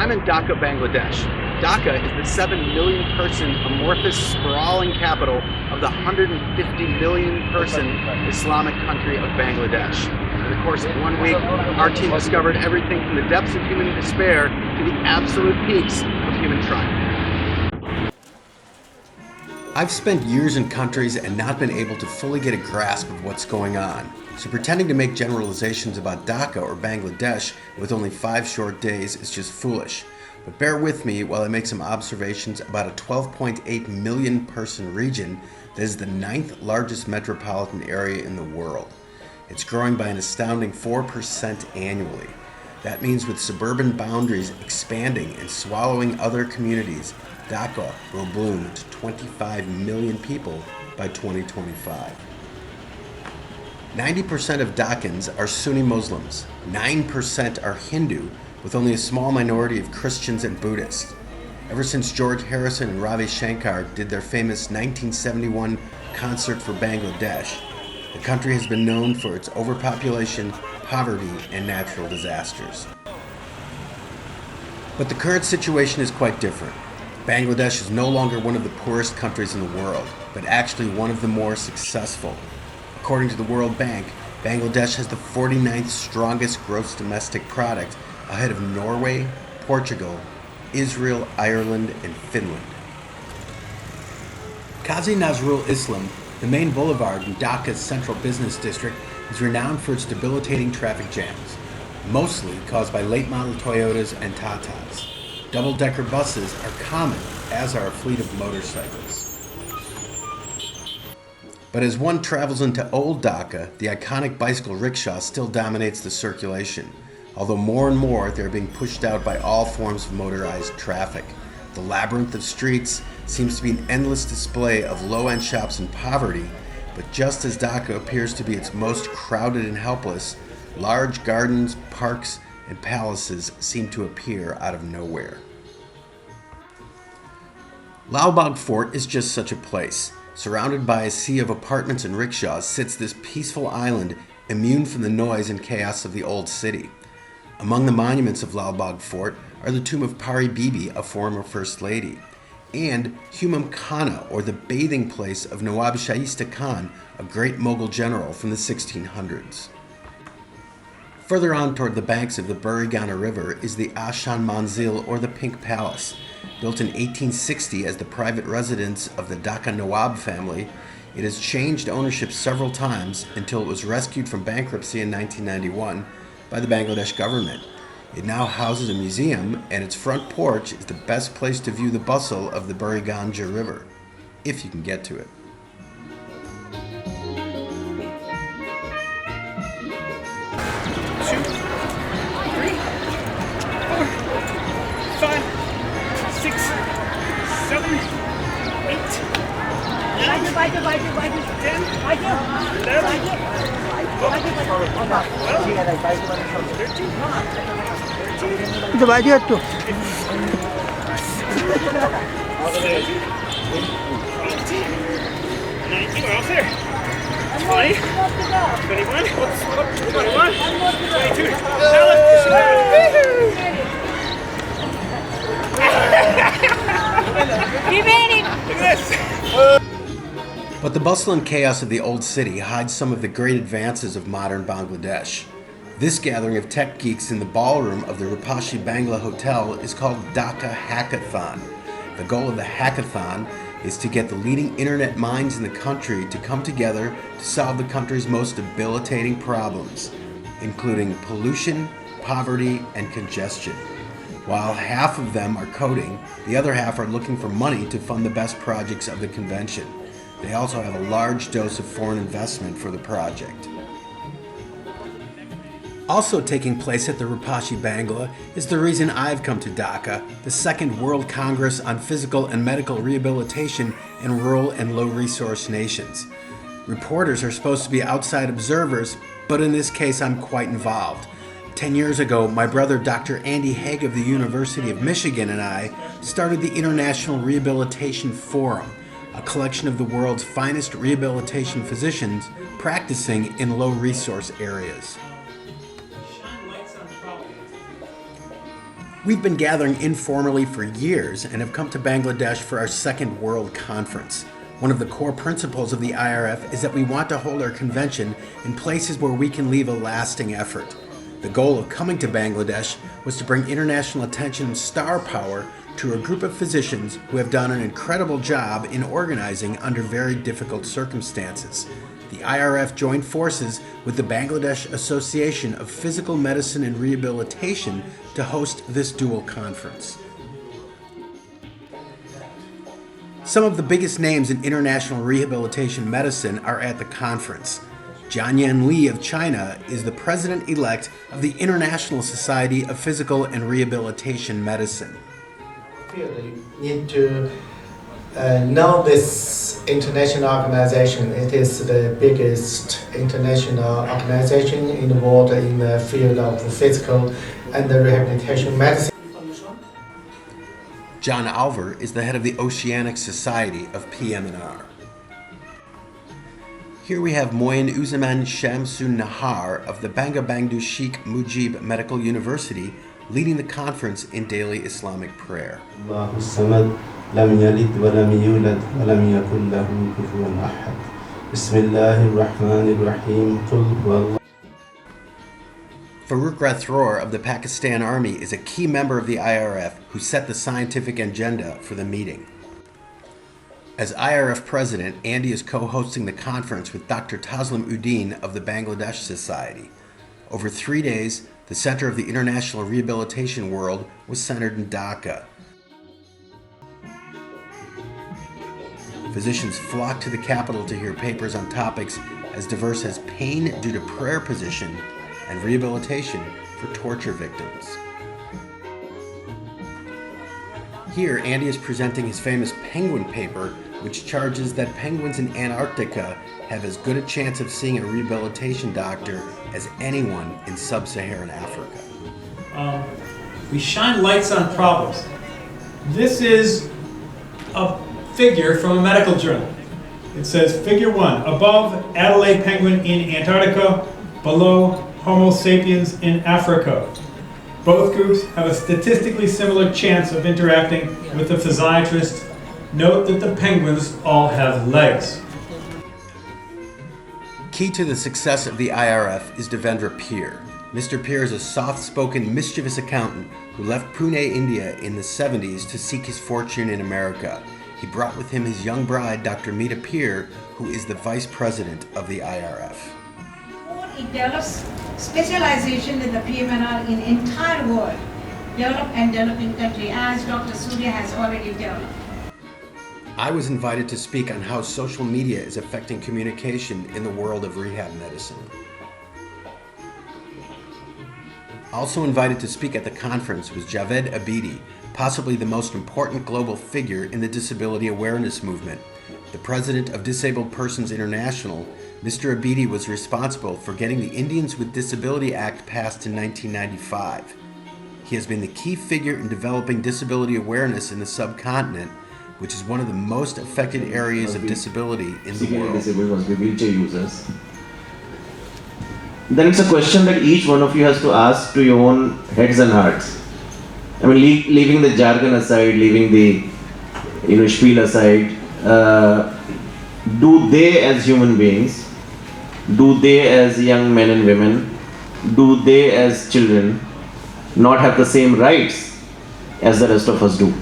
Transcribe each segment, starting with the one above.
I'm in Dhaka, Bangladesh. Dhaka is the 7 million person amorphous sprawling capital of the 150 million person Islamic country of Bangladesh. In the course of 1 week, our team discovered everything from the depths of human despair to the absolute peaks of human triumph. I've spent years in countries and not been able to fully get a grasp of what's going on. So pretending to make generalizations about Dhaka or Bangladesh with only 5 short days is just foolish. But bear with me while I make some observations about a 12.8 million person region that is the 9th largest metropolitan area in the world. It's growing by an astounding 4% annually. That means with suburban boundaries expanding and swallowing other communities, Dhaka will bloom to 25 million people by 2025. 90% of Dhakkans are Sunni Muslims, 9% are Hindu, with only a small minority of Christians and Buddhists. Ever since George Harrison and Ravi Shankar did their famous 1971 concert for Bangladesh, the country has been known for its overpopulation, poverty, and natural disasters. But the current situation is quite different. Bangladesh is no longer one of the poorest countries in the world, but actually one of the more successful. According to the World Bank, Bangladesh has the 49th strongest gross domestic product, ahead of Norway, Portugal, Israel, Ireland, and Finland. Qazi Nazrul Islam, the main boulevard in Dhaka's central business district, is renowned for its debilitating traffic jams, mostly caused by late-model Toyotas and Tatas. Double-decker buses are common, as are a fleet of motorcycles. But as one travels into Old Dhaka, the iconic bicycle rickshaw still dominates the circulation, although more and more they're being pushed out by all forms of motorized traffic. The labyrinth of streets seems to be an endless display of low-end shops and poverty, but just as Dhaka appears to be its most crowded and helpless, large gardens, parks, and palaces seem to appear out of nowhere. Lal Bagh Fort is just such a place. Surrounded by a sea of apartments and rickshaws sits this peaceful island, immune from the noise and chaos of the old city. Among the monuments of Lal Bagh Fort are the tomb of Pari Bibi, a former First Lady, and Humam Khana, or the bathing place of Nawab Shaista Khan, a great Mughal general from the 1600s. Further on toward the banks of the Burigana River is the Ashan Manzil, or the Pink Palace. Built in 1860 as the private residence of the Dhaka Nawab family, it has changed ownership several times until it was rescued from bankruptcy in 1991 by the Bangladesh government. It now houses a museum, and its front porch is the best place to view the bustle of the Buriganja River, if you can get to it. itu baju tuh. But the bustle and chaos of the old city hides some of the great advances of modern Bangladesh. This gathering of tech geeks in the ballroom of the Rupashi Bangla Hotel is called Dhaka Hackathon. The goal of the hackathon is to get the leading internet minds in the country to come together to solve the country's most debilitating problems, including pollution, poverty, and congestion. While half of them are coding, the other half are looking for money to fund the best projects of the convention. They also have a large dose of foreign investment for the project. Also taking place at the Rupashi Bangla is the reason I've come to Dhaka, the second World Congress on Physical and Medical Rehabilitation in Rural and Low-Resource Nations. Reporters are supposed to be outside observers, but in this case I'm quite involved. 10 years ago, my brother Dr. Andy Haig of the University of Michigan and I started the International Rehabilitation Forum, a collection of the world's finest rehabilitation physicians practicing in low-resource areas. We've been gathering informally for years and have come to Bangladesh for our second World Conference. One of the core principles of the IRF is that we want to hold our convention in places where we can leave a lasting effort. The goal of coming to Bangladesh was to bring international attention and star power to a group of physicians who have done an incredible job in organizing under very difficult circumstances. The IRF joined forces with the Bangladesh Association of Physical Medicine and Rehabilitation to host this dual conference. Some of the biggest names in international rehabilitation medicine are at the conference. Jianyan Li of China is the president-elect of the International Society of Physical and Rehabilitation Medicine. You need to know this international organization. It is the biggest international organization involved in the field of physical and rehabilitation medicine. John Alver is the head of the Oceanic Society of PM&R. Here we have Moyen Uzzaman Shamsun Nahar of the Bangabandhu Sheikh Mujib Medical University leading the conference in daily Islamic prayer. Farooq Rathroor of the Pakistan Army is a key member of the IRF who set the scientific agenda for the meeting. As IRF president, Andy is co-hosting the conference with Dr. Taslim Uddin of the Bangladesh Society. Over 3 days, the center of the international rehabilitation world was centered in Dhaka. Physicians flocked to the capital to hear papers on topics as diverse as pain due to prayer position and rehabilitation for torture victims. Here, Andy is presenting his famous penguin paper, which charges that penguins in Antarctica have as good a chance of seeing a rehabilitation doctor as anyone in sub-Saharan Africa. We shine lights on problems. This is a figure from a medical journal. It says, Figure 1, above Adelaide penguin in Antarctica, below Homo sapiens in Africa. Both groups have a statistically similar chance of interacting with the physiatrist. Note that the penguins all have legs. Key to the success of the IRF is Devendra Peer. Mr. Peer is a soft-spoken, mischievous accountant who left Pune, India in the 70s to seek his fortune in America. He brought with him his young bride, Dr. Meeta Peer, who is the vice president of the IRF. It develops specialization in the PM&R in entire world, developed and developing country, as Dr. Surya has already developed. I was invited to speak on how social media is affecting communication in the world of rehab medicine. Also invited to speak at the conference was Javed Abidi, possibly the most important global figure in the disability awareness movement. The president of Disabled Persons International, Mr. Abidi was responsible for getting the Indians with Disability Act passed in 1995. He has been the key figure in developing disability awareness in the subcontinent, which is one of the most affected areas of disability in the world. Disabled must be wheelchair users. Then it's a question that each one of you has to ask to your own heads and hearts. I mean, leaving the jargon aside, leaving the spiel aside, do they as human beings, do they as young men and women, do they as children not have the same rights as the rest of us do?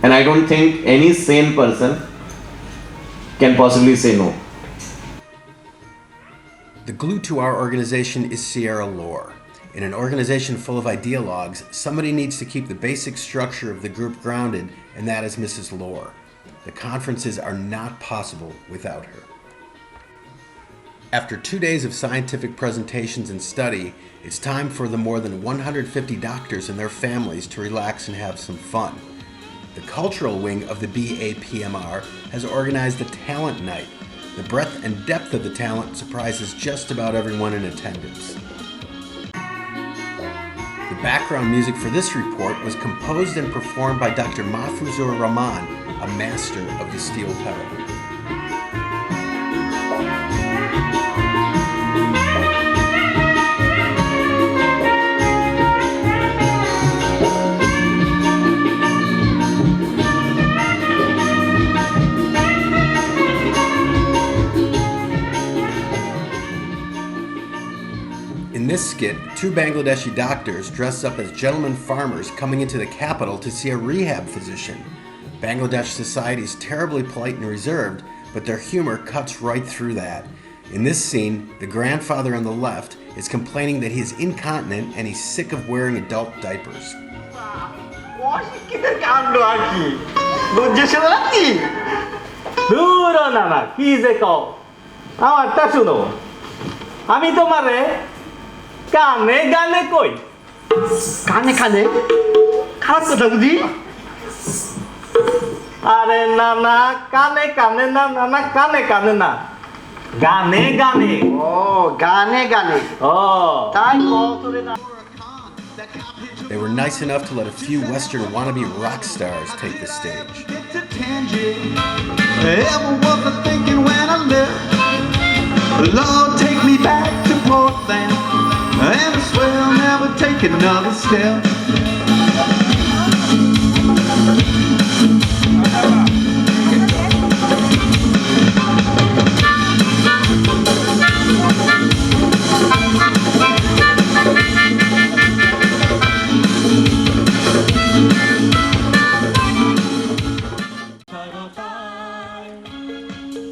And I don't think any sane person can possibly say no. The glue to our organization is Sierra Lore. In an organization full of ideologues, somebody needs to keep the basic structure of the group grounded, and that is Mrs. Lore. The conferences are not possible without her. After 2 days of scientific presentations and study, it's time for the more than 150 doctors and their families to relax and have some fun. The cultural wing of the BAPMR has organized a talent night. The breadth and depth of the talent surprises just about everyone in attendance. The background music for this report was composed and performed by Dr. Mahfuzur Rahman, a master of the steel pedal. In this skit, two Bangladeshi doctors dressed up as gentlemen farmers coming into the capital to see a rehab physician. Bangladesh society is terribly polite and reserved, but their humor cuts right through that. In this scene, the grandfather on the left is complaining that he is incontinent and he's sick of wearing adult diapers. আমি তোমারে কানে গানে কই কানে কানে খারাপ কথা বুঝি আরে না না কানে কানে না না না কানে কানে না গানে গানে ও গানে গানে ও তাই কতরে না They were nice enough to let a few Western wannabe rock stars take the stage. Ever was I thinking when I left? Lord, take me back to Portland, and I swear I'll never take another step.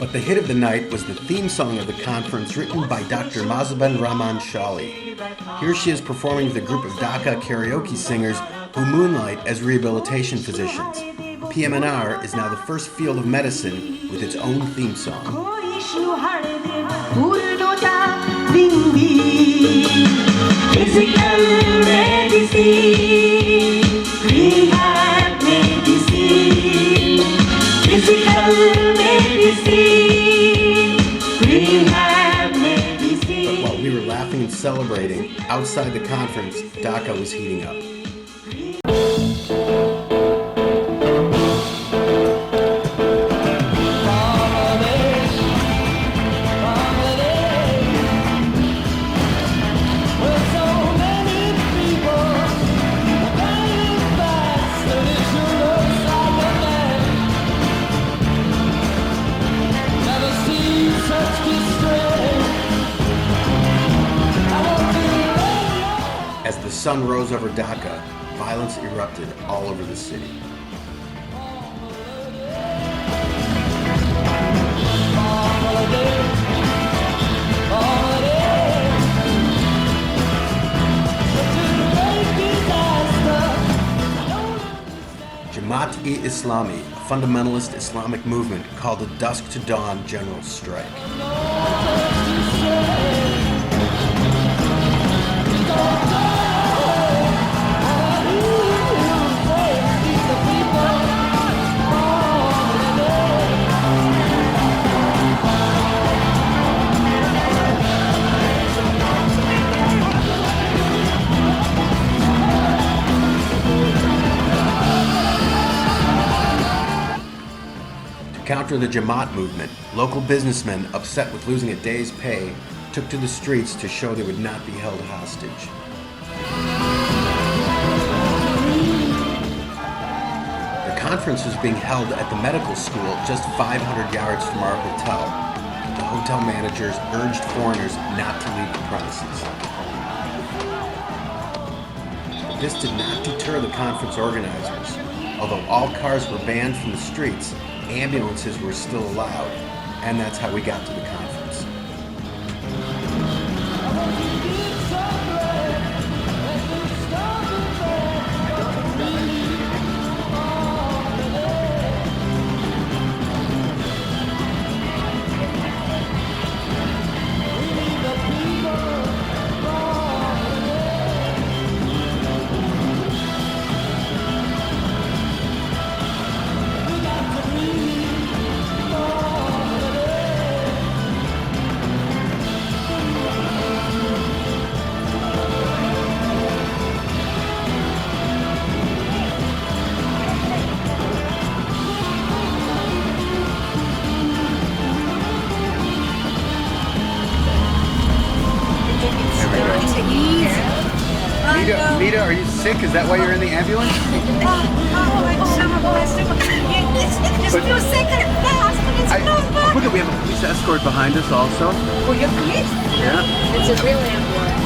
But the hit of the night was the theme song of the conference written by Dr. Mazaban Rahman Shali. Here she is performing with a group of Dhaka karaoke singers who moonlight as rehabilitation physicians. PMNR is now the first field of medicine with its own theme song. Physical medicine, rehab medicine, physical medicine, rehab medicine. But while we were laughing and celebrating, outside the conference, Dhaka was heating up. As the sun rose over Dhaka, violence erupted all over the city. Jamaat-e-Islami, a fundamentalist Islamic movement, called a dusk to dawn general strike. To counter the Jamaat movement, local businessmen, upset with losing a day's pay, took to the streets to show they would not be held hostage. The conference was being held at the medical school just 500 yards from our hotel. The hotel managers urged foreigners not to leave the premises. This did not deter the conference organizers. Although all cars were banned from the streets, ambulances were still allowed, and that's how we got to the conference. Mita, are you sick? Is that why you're in the ambulance? Just feel sick and fast, but it's not bad. Look, we have a police escort behind us also. Oh, you're police? Yeah. It's a real ambulance.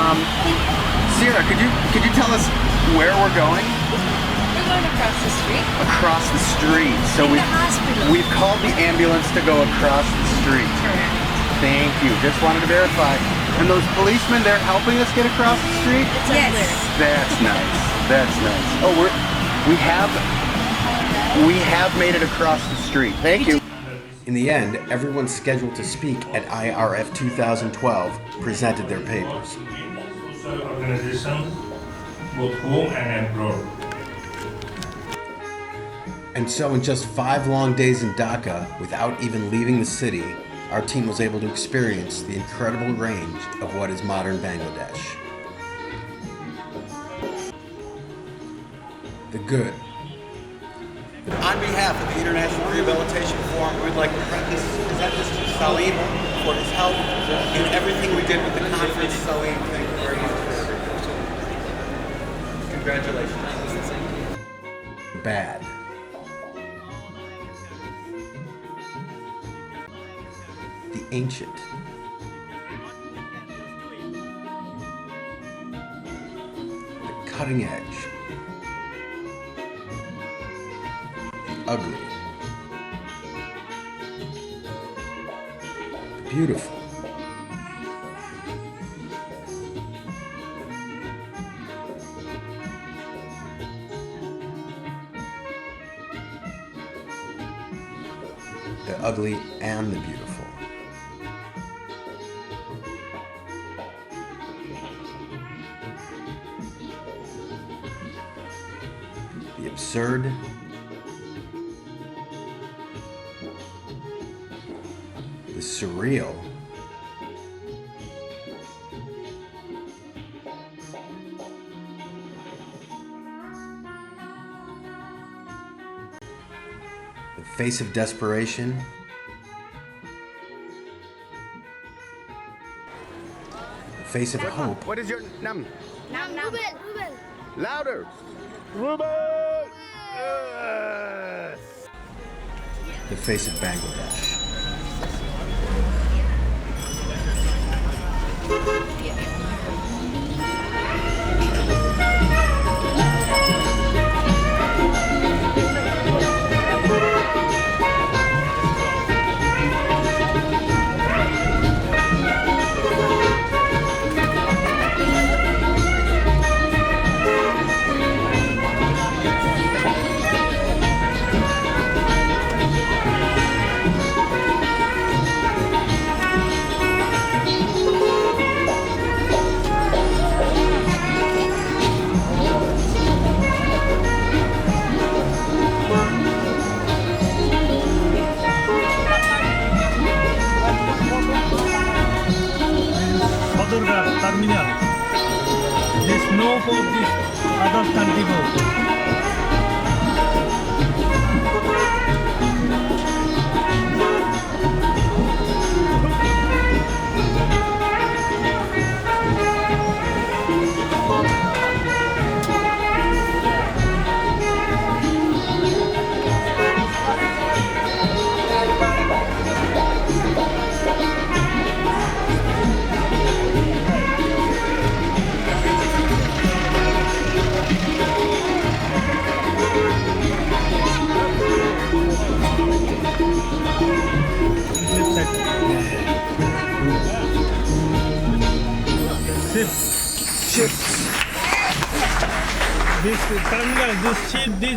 Sierra, could you tell us where we're going? We're going across the street. Across the street. So The hospital. we've called the ambulance to go across the street. Correct. Thank you. Just wanted to verify. And those policemen, they're helping us get across the street? It's unclear. That's nice. That's nice. Oh, we have made it across the street. Thank you. In the end, everyone scheduled to speak at IRF 2012 presented their papers. Social organizations, both home and abroad. And so in just 5 long days in Dhaka, without even leaving the city, our team was able to experience the incredible range of what is modern Bangladesh. The good. On behalf of the International Rehabilitation Forum, we would like to present this to Salim for his help in everything we did with the conference. Salim, thank you very much for everything. Congratulations. Bad. The ancient. The cutting edge. The ugly. The beautiful. The ugly and the beautiful. The absurd, the surreal, the face of desperation, the face of hope. What is your name? Louder. The face of Bangladesh. Terminal. There's no for this other country road. Ships. This terminal, this ship, this